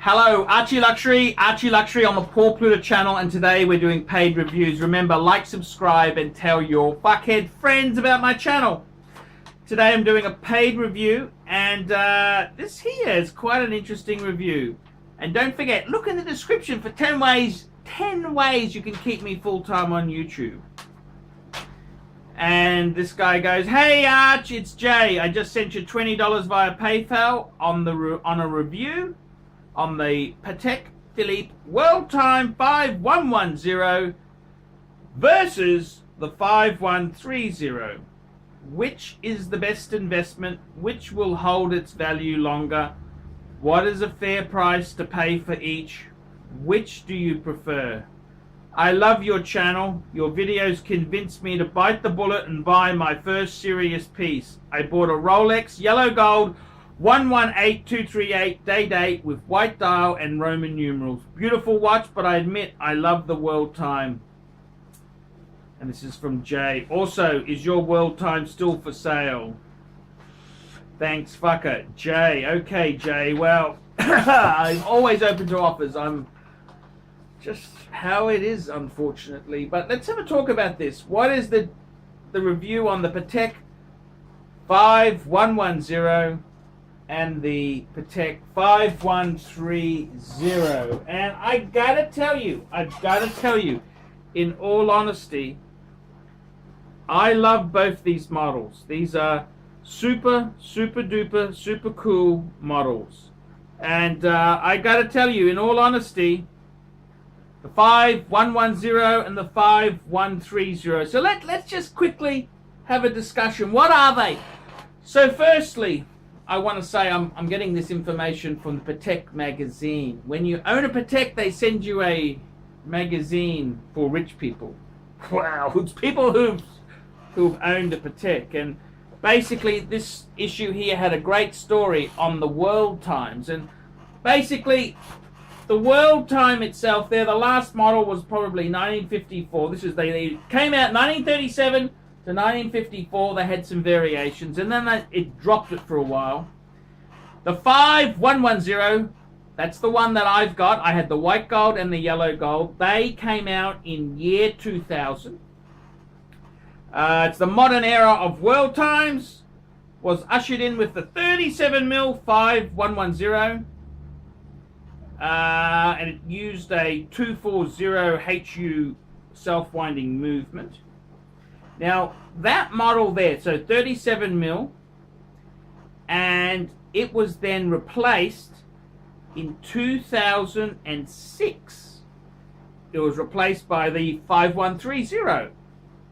Hello, Archie Luxury on the Paul Pluta channel, and today we're doing paid reviews. Remember, like, subscribe, and tell your fuckhead friends about my channel. Today I'm doing a paid review, and this here is quite an interesting review. And don't forget, look in the description for 10 ways you can keep me full-time on YouTube. And this guy goes, "Hey Arch, it's Jay. I just sent you $20 via PayPal on a review on the PATEK Philippe World Time 5110 versus the 5130. Which is the best investment? Which will hold its value longer? What is a fair price to pay for each? Which do you prefer? I love your channel. Your videos convinced me to bite the bullet and buy my first serious piece. I bought a Rolex yellow gold 118238 day date with white dial and Roman numerals. Beautiful watch, but I admit I love the world time." And this is from Jay. "Also, is your world time still for sale? Thanks, fucker." Jay. Okay, Jay. Well, I'm always open to offers. I'm just how it is, unfortunately. But let's have a talk about this. What is the review on the PATEK 5110 and the PATEK 5130? And I've got to tell you, in all honesty, I love both these models. These are super duper, super cool models. And I got to tell you, in all honesty, the 5110 and the 5130. So let's just quickly have a discussion. What are they? So firstly, I want to say I'm getting this information from the PATEK magazine. When you own a PATEK, they send you a magazine for rich people. Wow, it's people who've owned a PATEK. And basically this issue here had a great story on the World Times. And basically the World Time itself there, the last model was probably 1954. They came out 1937 to 1954. They had some variations, and then it dropped it for a while. The 5110, that's the one that I've got. I had the white gold and the yellow gold. They came out in year 2000. It's the modern era of world times. Was ushered in with the 37mm 5110. And it used a 240 HU self-winding movement. Now that model there, so 37mm, and it was then replaced in 2006. It was replaced by the 5130,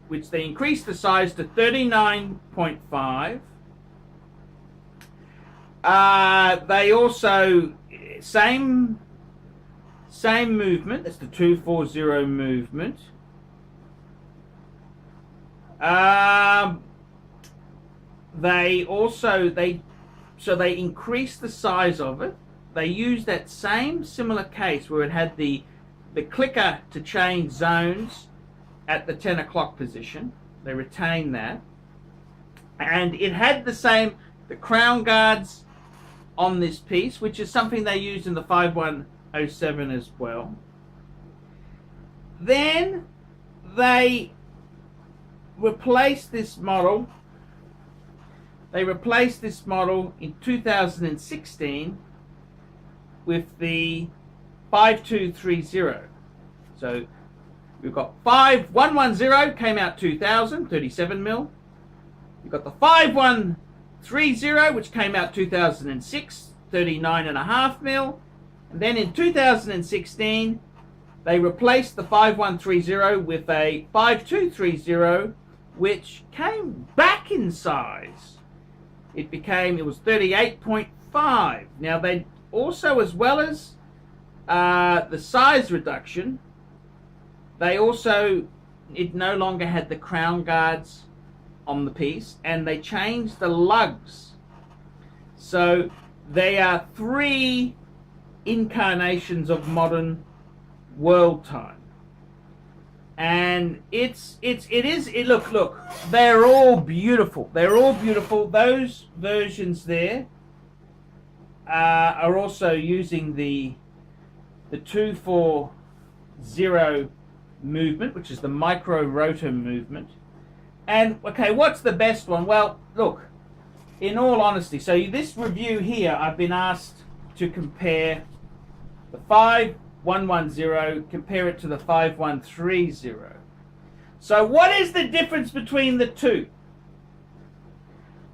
which they increased the size to 39.5. They also same movement. That's the 240 movement. They increased the size of it. They used that same similar case where it had the clicker to change zones at the 10 o'clock position. They retained that, and it had the crown guards on this piece, which is something they used in the 5107 as well. Then they replaced this model. They replaced this model in 2016 with the 5230. So we've got 5110 came out 2000, 37mm. You've got the 5130, which came out 2006, 39.5mm. And then in 2016, they replaced the 5130 with a 5230, which came back in size. It was 38.5. Now they also, as well as the size reduction, it no longer had the crown guards on the piece, and they changed the lugs. So they are 3 incarnations of modern world time. And look, they're all beautiful. Those versions there are also using the 240 movement, which is the micro rotor movement. And okay, what's the best one? Well, look, in all honesty, so this review here, I've been asked to compare the 5110, compare it to the 5130. So what is the difference between the two?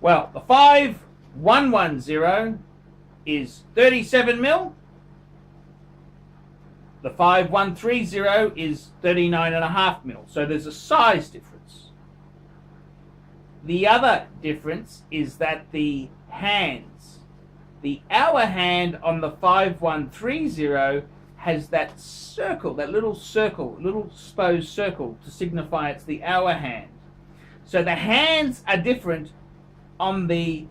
Well, the 5110 is 37 mil. The 5130 is 39.5 mil. So there's a size difference. The other difference is that the hands, the hour hand on the 5130 has that circle, that little circle, little exposed circle to signify it's the hour hand. So the hands are different on the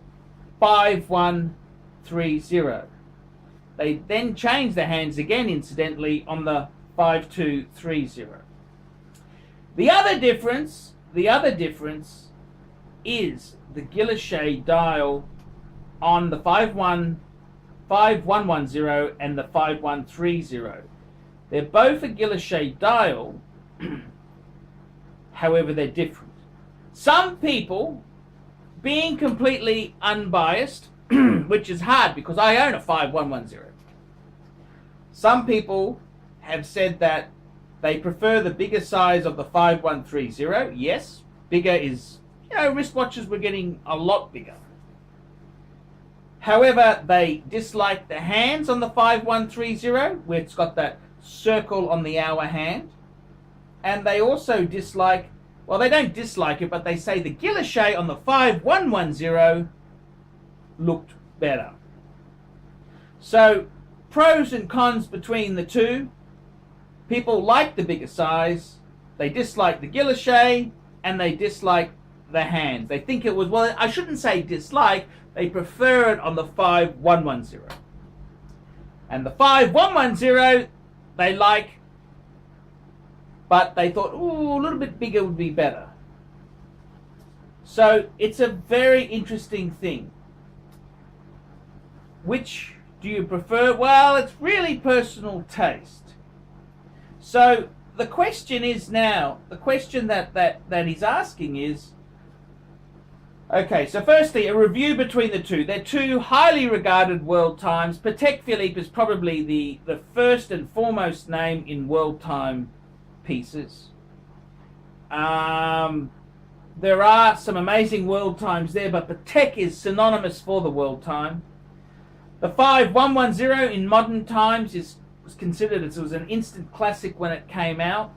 5130. They then change the hands again, incidentally, on the 5230. The other difference is the guilloche dial on the 5110 and the 5130. They're both a guilloche dial, however they're different. Some people, being completely unbiased, which is hard because I own a 5110. Some people have said that they prefer the bigger size of the 5130. Yes, bigger is, wristwatches were getting a lot bigger. However, they dislike the hands on the 5130, where it's got that circle on the hour hand. And they also dislike, well, they don't dislike it, but they say the guilloche on the 5110 looked better. So, pros and cons between the two. People like the bigger size, they dislike the guilloche, and they dislike the hands. They think it was, well, I shouldn't say dislike, they prefer it on the 5110. And the 5110 they like, but they thought, ooh, a little bit bigger would be better. So it's a very interesting thing. Which do you prefer? Well, it's really personal taste. So the question is now, the question that he's asking is, okay, so firstly, a review between the two. They're two highly regarded world times. Patek Philippe is probably the first and foremost name in world time pieces. There are some amazing world times there, but Patek is synonymous for the world time. The 5110 in modern times was considered, it was an instant classic when it came out.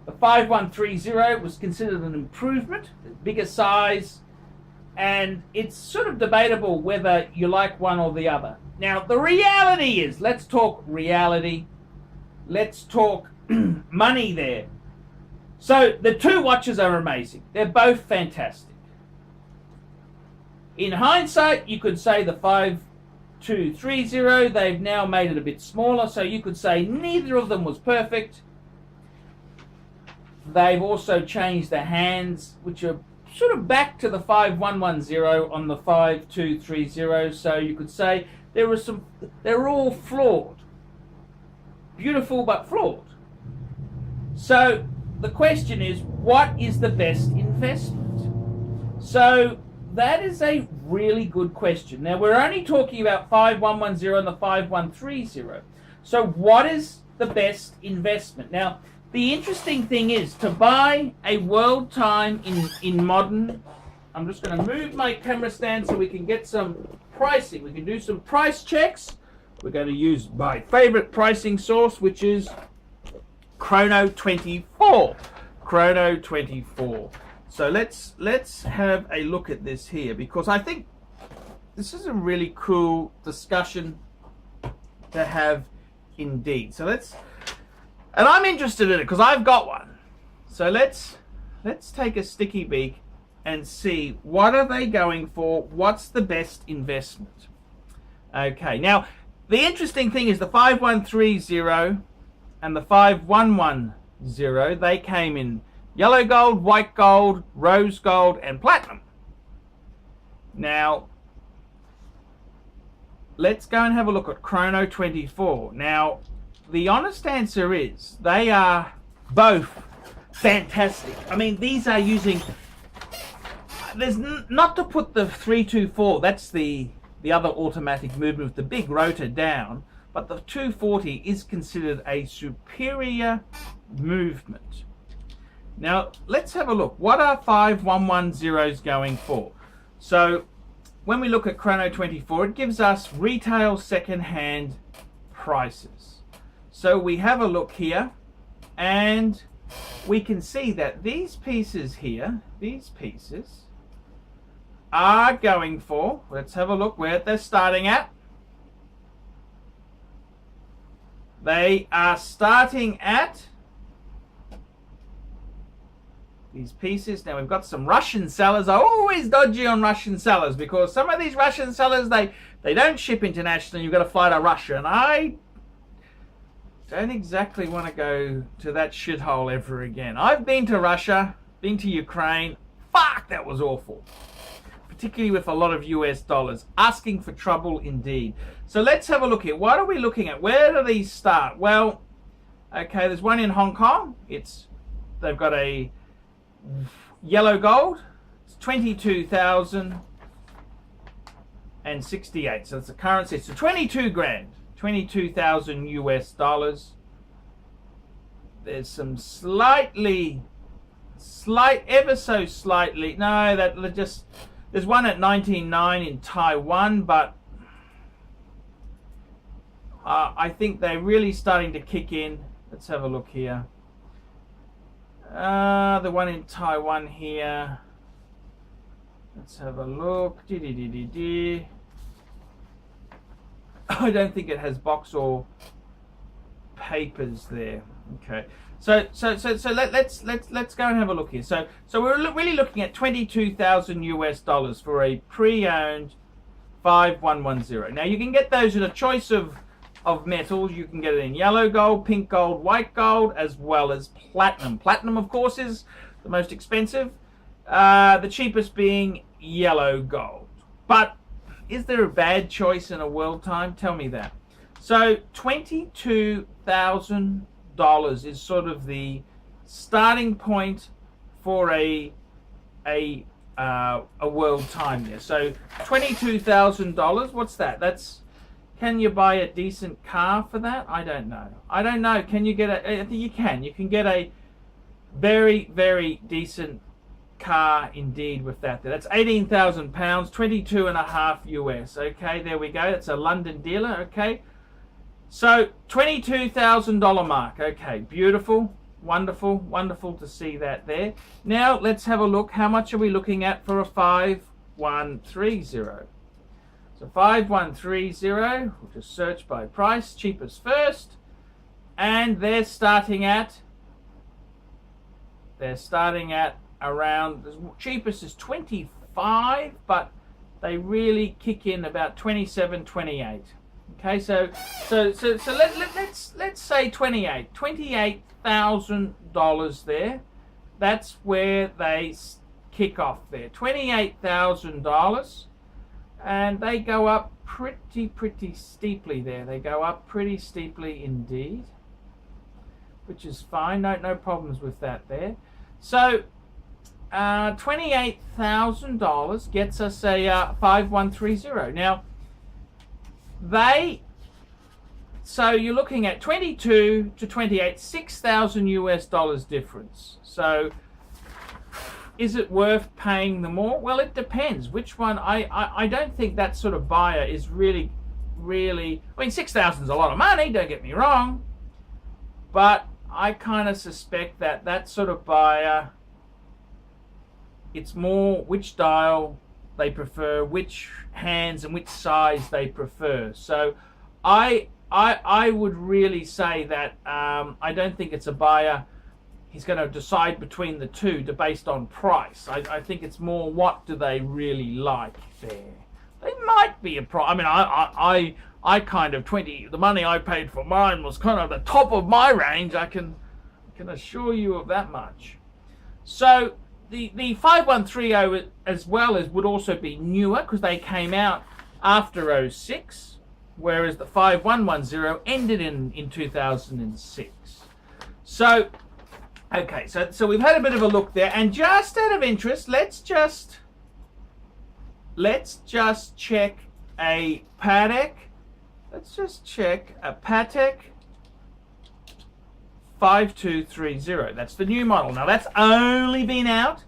The 5130 was considered an improvement, bigger size, and it's sort of debatable whether you like one or the other. Now, the reality is, let's talk reality. Let's talk money there. So, the two watches are amazing. They're both fantastic. In hindsight, you could say the 5230, they've now made it a bit smaller, so you could say neither of them was perfect. They've also changed the hands, which are sort of back to the 5110 on the 5230, so you could say they're all flawed. Beautiful but flawed. So the question is, what is the best investment? So that is a really good question. Now we're only talking about 5110 and the 5130. So what is the best investment? Now, the interesting thing is, to buy a world time in modern, I'm just going to move my camera stand so we can get some pricing. We can do some price checks. We're going to use my favorite pricing source, which is Chrono24. Chrono24. So let's have a look at this here, because I think this is a really cool discussion to have indeed. So and I'm interested in it because I've got one. So let's take a sticky beak and see what are they going for. What's the best investment? Okay, now the interesting thing is the 5130 and the 5110, they came in yellow gold, white gold, rose gold, and platinum. Now, let's go and have a look at Chrono 24. Now, the honest answer is they are both fantastic. I mean, these are using, there's not to put the 324, that's the other automatic movement with the big rotor down, but the 240 is considered a superior movement. Now, let's have a look. What are 5110s going for? So, when we look at Chrono 24, it gives us retail second-hand prices. So we have a look here, and we can see that these pieces here, these pieces, are going for, let's have a look where they're starting at. They are starting at these pieces. Now we've got some Russian sellers. I'm always dodgy on Russian sellers because some of these Russian sellers, they don't ship internationally. You've got to fly to Russia, and I don't exactly want to go to that shithole ever again. I've been to Russia, been to Ukraine. Fuck, that was awful. Particularly with a lot of US dollars. Asking for trouble indeed. So let's have a look here. What are we looking at? Where do these start? Well, okay, there's one in Hong Kong. They've got a yellow gold. It's 22,068. So it's a currency. It's 22 grand. 22,000 US dollars. There's some ever so slightly, no, that just, there's one at 19.9 in Taiwan, but I think they're really starting to kick in. Let's have a look here. The one in Taiwan here. Let's have a look. I don't think it has box or papers there. Okay. So let's go and have a look here. So we're really looking at 22,000 US dollars for a pre-owned 5110. Now you can get those in a choice of metals. You can get it in yellow gold, pink gold, white gold, as well as platinum. Platinum, of course, is the most expensive. The cheapest being yellow gold. But is there a bad choice in a world time? Tell me that. So $22,000 is sort of the starting point for a world time there. So $22,000. What's that? Can you buy a decent car for that? I don't know. Can you get I think you can. You can get a very, very decent car indeed with that. That's 18,000 pounds, 22.5 US. Okay, there we go. That's a London dealer. Okay, so $22,000 mark. Okay, beautiful, wonderful to see that there. Now let's have a look. How much are we looking at for a 5130? So 5130. We'll just search by price, cheapest first, and they're starting at around, the cheapest is 25, but they really kick in about 27, 28. Okay, so let's say 28,000 there. That's where they kick off there. $28,000, and they go up pretty steeply there. They go up pretty steeply indeed, which is fine. No problems with that there. So $28,000 gets us a 5130. Now, so you're looking at 22 to 28, 6,000 US dollars difference. So is it worth paying the more? Well, it depends. Which one? I don't think that sort of buyer is really, I mean, 6,000 is a lot of money, don't get me wrong, but I kind of suspect that sort of buyer, it's more which dial they prefer, which hands and which size they prefer. So I would really say that I don't think it's a buyer. He's going to decide between the two based on price. I think it's more what do they really like there. They might be a I mean, I kind of the money I paid for mine was kind of the top of my range. I can assure you of that much. So the 5130 as well as would also be newer because they came out after 06. whereas the 5110 ended in 2006. So, okay, so we've had a bit of a look there, and just out of interest, let's just check a PATEK. Let's just check a PATEK 5230. That's the new model. Now that's only been out,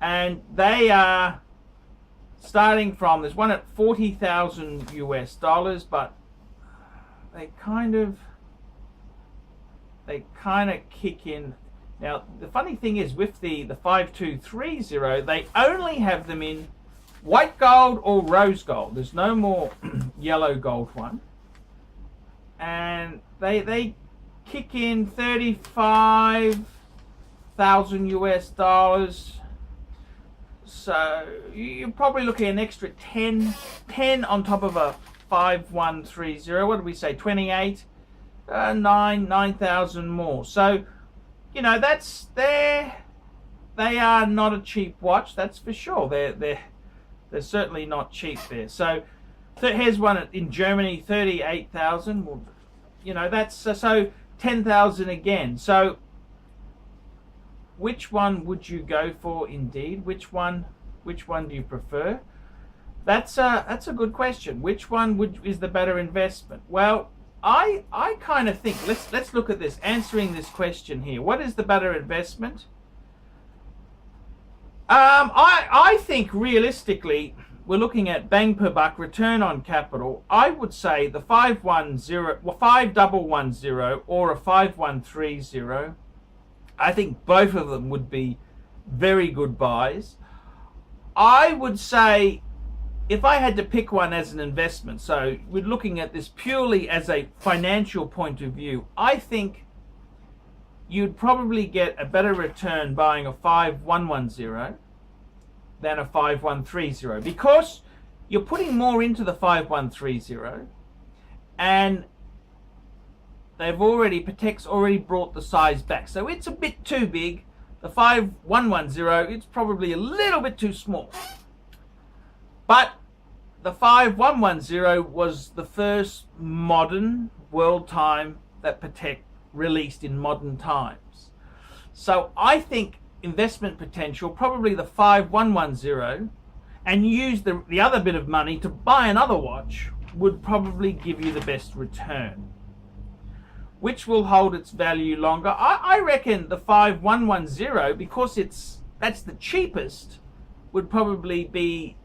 and they are starting from, there's one at 40,000 US dollars, but they kind of kick in. Now the funny thing is with the 5230, they only have them in white gold or rose gold. There's no more yellow gold one, and they kick in 35,000 US dollars. So you're probably looking at an extra 10 on top of a 5130. What did we say? 28, 9,000 more. So you know they are not a cheap watch. That's for sure. They're certainly not cheap there. So here's one in Germany, 38,000. Well, you know that's so 10,000 again. So which one would you go for? Indeed, which one do you prefer? That's a good question. Which one is the better investment? Well, I kind of think let's look at this, answering this question here. What is the better investment? I think realistically we're looking at bang per buck, return on capital. I would say the 5110 or a 5130. I think both of them would be very good buys. I would say if I had to pick one as an investment, so we're looking at this purely as a financial point of view, I think you'd probably get a better return buying a 5110 than a 5130, because you're putting more into the 5130, and Patek's already brought the size back, so it's a bit too big. The 5110, it's probably a little bit too small. But the 5110 was the first modern world time that Patek released in modern times. So I think investment potential, probably the 5110, and use the other bit of money to buy another watch, would probably give you the best return. Which will hold its value longer? I reckon the 5110, because that's the cheapest, would probably be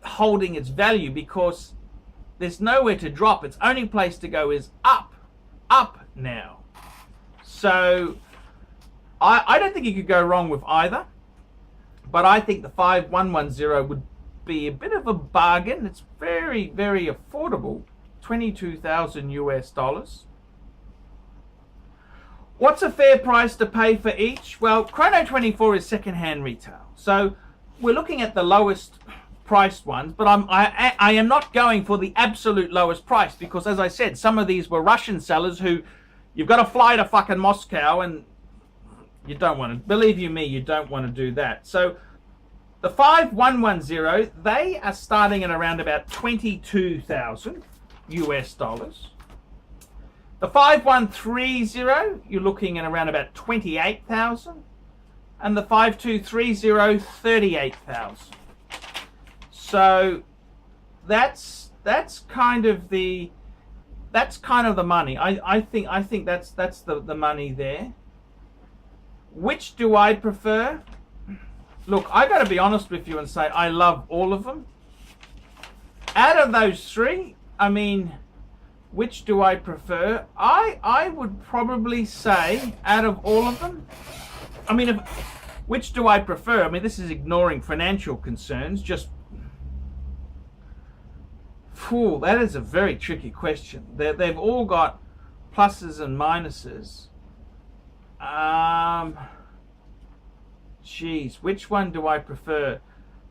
holding its value, because there's nowhere to drop. Its only place to go is up now. So I don't think you could go wrong with either, but I think the 5110 would be a bit of a bargain. It's very, very affordable, 22,000 US dollars. What's a fair price to pay for each? Well, Chrono 24 is second-hand retail, so we're looking at the lowest priced ones, but I am not going for the absolute lowest price, because as I said, some of these were Russian sellers who you've got to fly to fucking Moscow, and you don't want to, believe you me, you don't want to do that. So the 5110, they are starting at around about 22,000 US dollars. The 5130, you're looking at around about 28,000, and the 5230, 38,000. So that's kind of the money. I think that's the money there. Which do I prefer? Look, I got to be honest with you and say I love all of them. Out of those three, I mean, which do I prefer? I would probably say out of all of them, I mean, which do I prefer? I mean, this is ignoring financial concerns. Just, that is a very tricky question. They've all got pluses and minuses. Geez, which one do I prefer?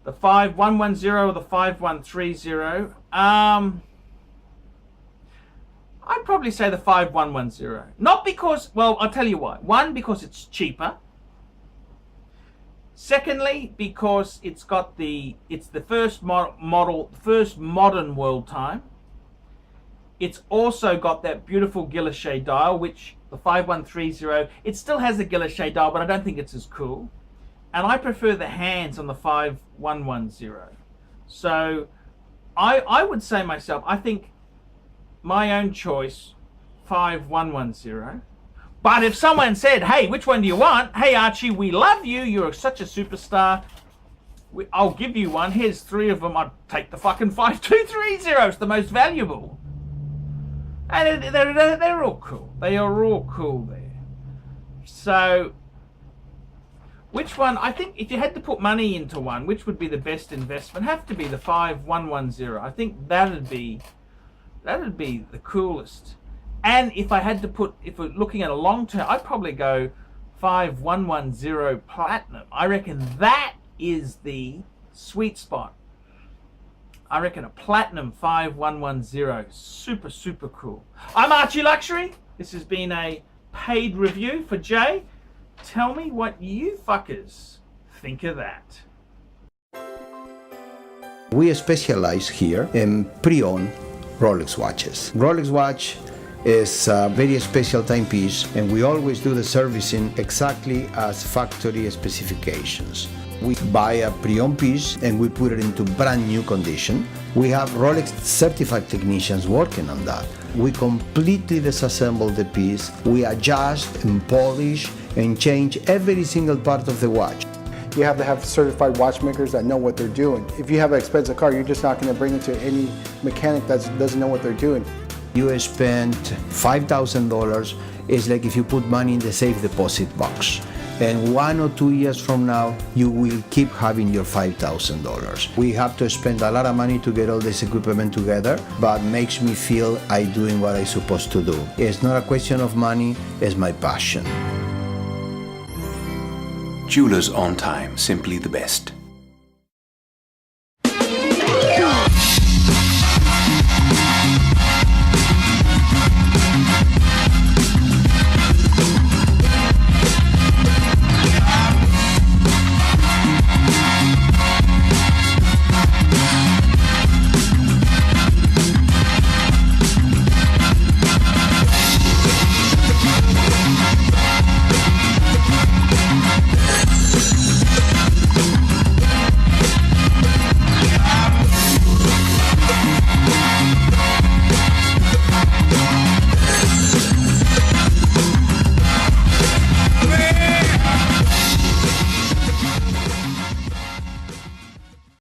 The 5110 or the 5130? I'd probably say the 5110. Not because, well, I'll tell you why. One, because it's cheaper. Secondly, because it's the first model, first modern world time. It's also got that beautiful Guilloche dial, which the 5130, it still has the Guilloche dial, but I don't think it's as cool. And I prefer the hands on the 5110. So I would say myself, I think my own choice, 5110. But if someone said, hey, which one do you want? Hey, Archie, we love you. You're such a superstar. I'll give you one. Here's 3 of them. I'd take the fucking 5230. It's the most valuable. And they're all cool. They are all cool there. So, which one? I think if you had to put money into one, which would be the best investment? Have to be the 5110. I think that'd be the coolest. And if I had to put, if we're looking at a long term, I'd probably go 5110 Platinum. I reckon that is the sweet spot. I reckon a Platinum 5110. Super, super cool. I'm Archie Luxury. This has been a paid review for Jay. Tell me what you fuckers think of that. We specialize here in pre-owned Rolex watches. Rolex watch is a very special timepiece, and we always do the servicing exactly as factory specifications. We buy a pre-owned piece and we put it into brand new condition. We have Rolex certified technicians working on that. We completely disassemble the piece. We adjust and polish and change every single part of the watch. You have to have certified watchmakers that know what they're doing. If you have an expensive car, you're just not going to bring it to any mechanic that doesn't know what they're doing. You spent $5,000. It's like if you put money in the safe deposit box. And 1 or 2 years from now, you will keep having your $5,000. We have to spend a lot of money to get all this equipment together, but makes me feel I'm doing what I'm supposed to do. It's not a question of money, it's my passion. Jewelers on time, simply the best.